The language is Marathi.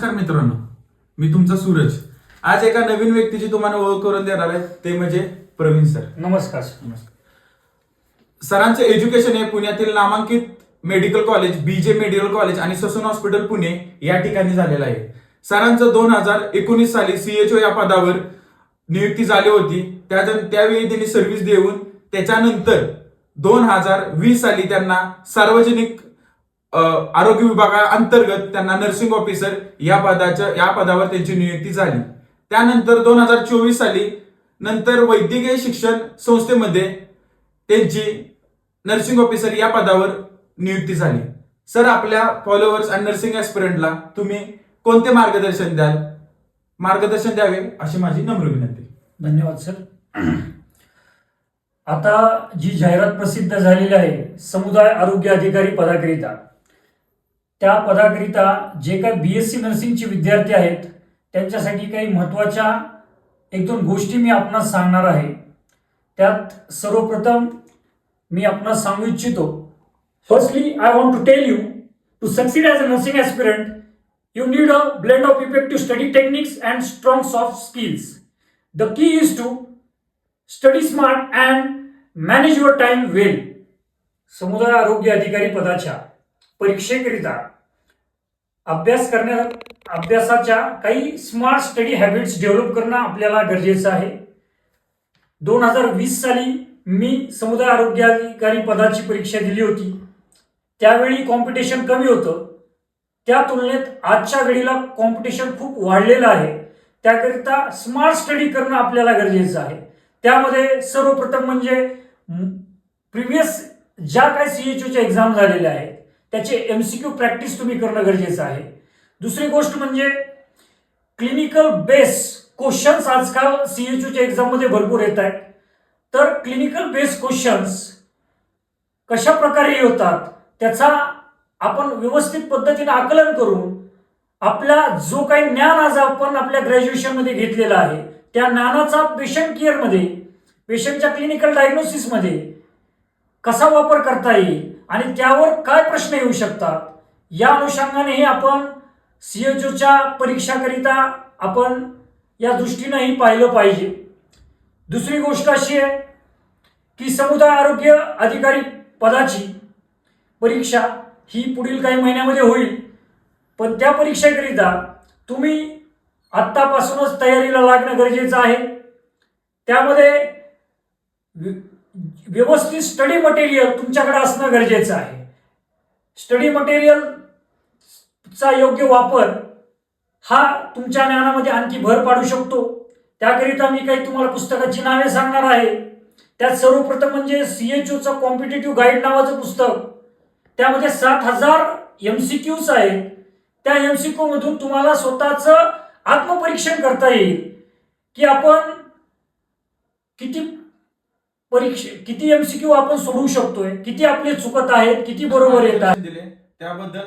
नमस्कार मित्रांनो, मी तुमचा सूरज. आज एका नवीन व्यक्तीची तुम्हाला ओळख करून देणार आहे, ते म्हणजे प्रवीण सर. नमस्कार. सरांचं एज्युकेशन हे पुण्यातील नामांकित मेडिकल कॉलेज बीजे मेडिकल कॉलेज आणि ससून हॉस्पिटल पुणे या ठिकाणी झालेलं आहे. सरांचं 2019 साली सीएचओ या पदावर नियुक्ती झाली होती. त्यावेळी त्यांनी सर्व्हिस देऊन त्याच्यानंतर 2020 साली त्यांना सार्वजनिक आरोग्य विभागाअंतर्गत त्यांना नर्सिंग ऑफिसर या पदावर त्यांची नियुक्ती झाली. त्यानंतर 2024 साली नंतर वैद्यकीय शिक्षण संस्थेमध्ये त्यांची नर्सिंग ऑफिसर या पदावर नियुक्ती झाली. सर, आपल्या फॉलोअर्स आणि नर्सिंग ऍस्पिरंटला तुम्ही कोणते मार्गदर्शन द्यावे अशी माझी नम्र विनंती. धन्यवाद सर. आता जी जाहिरात प्रसिद्ध झालेली आहे समुदाय आरोग्य अधिकारी पदाकरिता, त्या पदाकरिता जे काही बीएससी नर्सिंगचे विद्यार्थी आहेत त्यांच्यासाठी काही महत्त्वाच्या 1-2 गोष्टी मी आपणास सांगणार आहे. त्यात सर्वप्रथम मी आपणास सांगू इच्छितो. Firstly I want to tell you, to succeed as a nursing aspirant you need a blend of effective study techniques and strong soft skills. The key is to study smart and manage your time well. समुदाय आरोग्य अधिकारी पदाच्या परीक्षेकरिता अभ्यासाच्या काही स्मार्ट स्टडी हॅबिट्स डेव्हलप करणं आपल्याला गरजेचं आहे. 2020 साली मी समुदाय आरोग्य अधिकारी पदाची परीक्षा दिली होती. त्यावेळी कॉम्पिटिशन कमी होतं. त्या तुलनेत आजच्या घडीला कॉम्पिटिशन खूप वाढलेलं आहे. त्याकरिता स्मार्ट स्टडी करणं आपल्याला गरजेचं आहे. त्यामध्ये सर्वप्रथम म्हणजे प्रिव्हियस ज्या काही सीएचओच्या एक्झाम झालेल्या आहेत त्याचे एमसीक्यू प्रॅक्टिस तुम्ही करणं गरजेचं आहे. दुसरी गोष्ट म्हणजे क्लिनिकल बेस क्वेश्चन्स आजकाल सीएचओच्या एक्झाममध्ये भरपूर येत आहेत. तर क्लिनिकल बेस क्वेश्चन्स कशा प्रकारे होतात त्याचा आपण व्यवस्थित पद्धतीने आकलन करून आपला जो काही ज्ञान आज आपण आपल्या ग्रॅज्युएशनमध्ये घेतलेला आहे त्या ज्ञानाचा पेशंट केअरमध्ये, पेशंटच्या क्लिनिकल डायग्नोसिसमध्ये कसा वापर करता येईल आणि त्यावर काय प्रश्न येऊ शकतात या अनुषंगाने आपण सीएचओच्या परीक्षाकरिता आपण या दृष्टीनेही पाहिलं पाहिजे. दुसरी गोष्ट अशी आहे की समुदाय आरोग्य अधिकारी पदाची परीक्षा ही पुढील काही महिन्यामध्ये होईल. पण त्या परीक्षेकरिता तुम्ही आत्तापासूनच तयारीला लागणं गरजेचं आहे. त्यामध्ये व्यवस्थित स्टडी मटेरियल तुमच्याकडे असणं गरजेचं आहे. स्टडी मटेरियलचा योग्य वापर हा तुमच्या ज्ञानामध्ये आणखी भर पाडू शकतो. त्याकरिता मी काही तुम्हाला पुस्तकाची नावे सांगणार आहे. त्यात सर्वप्रथम म्हणजे सीएचओचं कॉम्पिटेटिव्ह गाईड नावाचं पुस्तक. त्यामध्ये 7000 MCQs आहेत. त्या MCQ मधून तुम्हाला स्वतःचं आत्मपरीक्षण करता येईल की आपण किती MCQ आपण सोडवू शकतोय, किती आपले चुकत आहेत, किती बरोबर येत आहेत. त्याबद्दल